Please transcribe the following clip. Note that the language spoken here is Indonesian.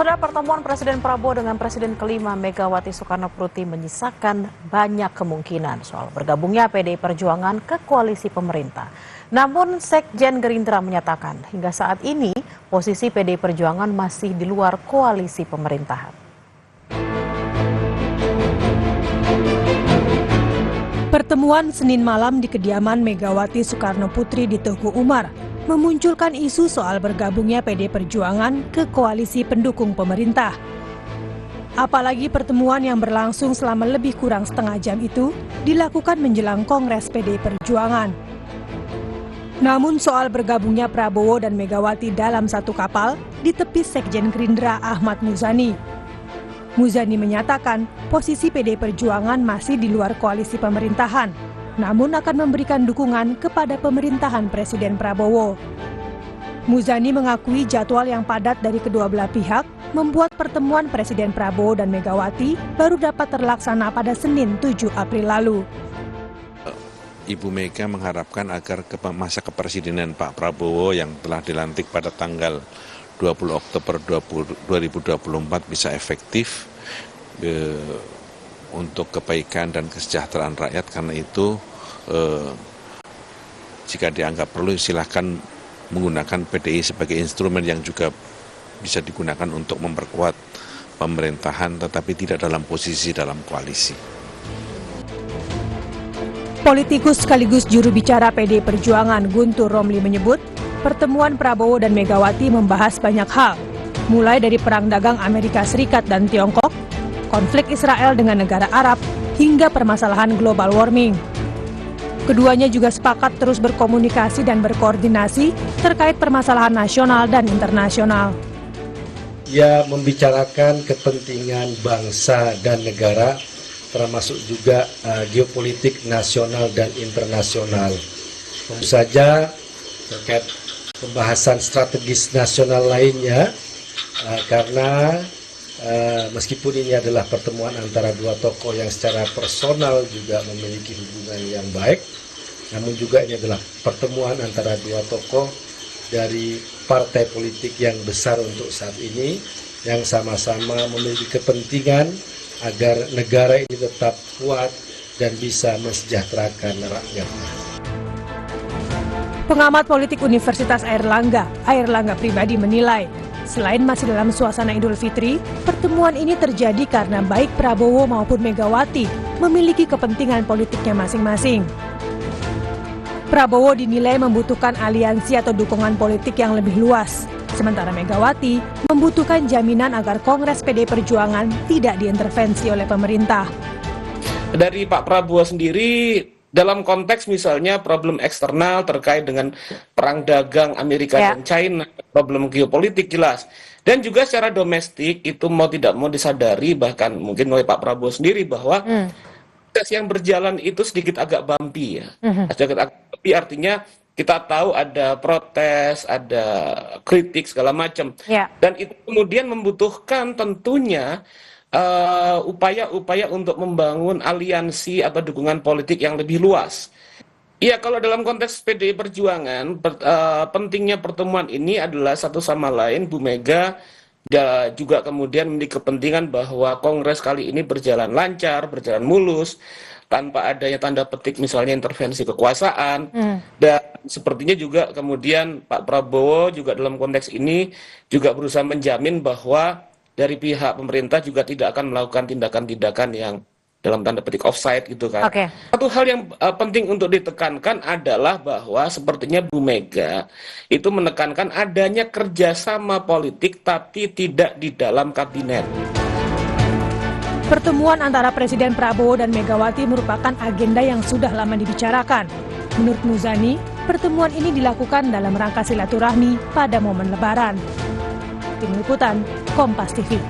Saudara, pertemuan Presiden Prabowo dengan Presiden kelima Megawati Soekarnoputri menyisakan banyak kemungkinan soal bergabungnya PDI Perjuangan ke koalisi pemerintah. Namun Sekjen Gerindra menyatakan hingga saat ini posisi PDI Perjuangan masih di luar koalisi pemerintahan. Pertemuan Senin malam di kediaman Megawati Soekarnoputri di Teguh Umar memunculkan isu soal bergabungnya PDI Perjuangan ke koalisi pendukung pemerintah. Apalagi pertemuan yang berlangsung selama lebih kurang setengah jam itu dilakukan menjelang Kongres PDI Perjuangan. Namun soal bergabungnya Prabowo dan Megawati dalam satu kapal ditepis Sekjen Gerindra Ahmad Muzani. Muzani menyatakan posisi PDI Perjuangan masih di luar koalisi pemerintahan, namun akan memberikan dukungan kepada pemerintahan Presiden Prabowo. Muzani mengakui jadwal yang padat dari kedua belah pihak membuat pertemuan Presiden Prabowo dan Megawati baru dapat terlaksana pada Senin 7 April lalu. Ibu Mega mengharapkan agar masa kepresidenan Pak Prabowo yang telah dilantik pada tanggal 20 Oktober 2024 bisa efektif untuk kebaikan dan kesejahteraan rakyat. Karena itu jika dianggap perlu silahkan menggunakan PDI sebagai instrumen yang juga bisa digunakan untuk memperkuat pemerintahan, tetapi tidak dalam posisi dalam koalisi. Politikus sekaligus juru bicara PDI Perjuangan Guntur Romli menyebut pertemuan Prabowo dan Megawati membahas banyak hal, mulai dari perang dagang Amerika Serikat dan Tiongkok, konflik Israel dengan negara Arab, hingga permasalahan global warming. Keduanya juga sepakat terus berkomunikasi dan berkoordinasi terkait permasalahan nasional dan internasional. Ia membicarakan kepentingan bangsa dan negara, termasuk juga geopolitik nasional dan internasional. Tentu saja terkait pembahasan strategis nasional lainnya, karena meskipun ini adalah pertemuan antara dua tokoh yang secara personal juga memiliki hubungan yang baik, namun juga ini adalah pertemuan antara dua tokoh dari partai politik yang besar untuk saat ini, yang sama-sama memiliki kepentingan agar negara ini tetap kuat dan bisa mensejahterakan rakyatnya. Pengamat politik Universitas Airlangga Pribadi menilai, selain masih dalam suasana Idul Fitri, pertemuan ini terjadi karena baik Prabowo maupun Megawati memiliki kepentingan politiknya masing-masing. Prabowo dinilai membutuhkan aliansi atau dukungan politik yang lebih luas, sementara Megawati membutuhkan jaminan agar Kongres PDI Perjuangan tidak diintervensi oleh pemerintah. Dari Pak Prabowo sendiri, dalam konteks misalnya problem eksternal terkait dengan perang dagang Amerika dan China, problem geopolitik jelas. Dan juga secara domestik itu mau tidak mau disadari, bahkan mungkin oleh Pak Prabowo sendiri, bahwa proses yang berjalan itu sedikit agak bumpy ya. Sedikit agak bumpy artinya kita tahu ada protes, ada kritik segala macam. Dan itu kemudian membutuhkan tentunya upaya-upaya untuk membangun aliansi atau dukungan politik yang lebih luas. Ya, kalau dalam konteks PDI Perjuangan, pentingnya pertemuan ini adalah satu sama lain Bu Mega juga kemudian memiliki kepentingan bahwa Kongres kali ini berjalan lancar, berjalan mulus, tanpa adanya tanda petik misalnya intervensi kekuasaan. Dan sepertinya juga kemudian Pak Prabowo juga dalam konteks ini juga berusaha menjamin bahwa dari pihak pemerintah juga tidak akan melakukan tindakan-tindakan yang dalam tanda petik offside gitu kan. Satu hal yang penting untuk ditekankan adalah bahwa sepertinya Bu Mega itu menekankan adanya kerjasama politik tapi tidak di dalam kabinet. Pertemuan antara Presiden Prabowo dan Megawati merupakan agenda yang sudah lama dibicarakan. Menurut Muzani, pertemuan ini dilakukan dalam rangka silaturahmi pada momen Lebaran. Tim Liputan, Kompas TV.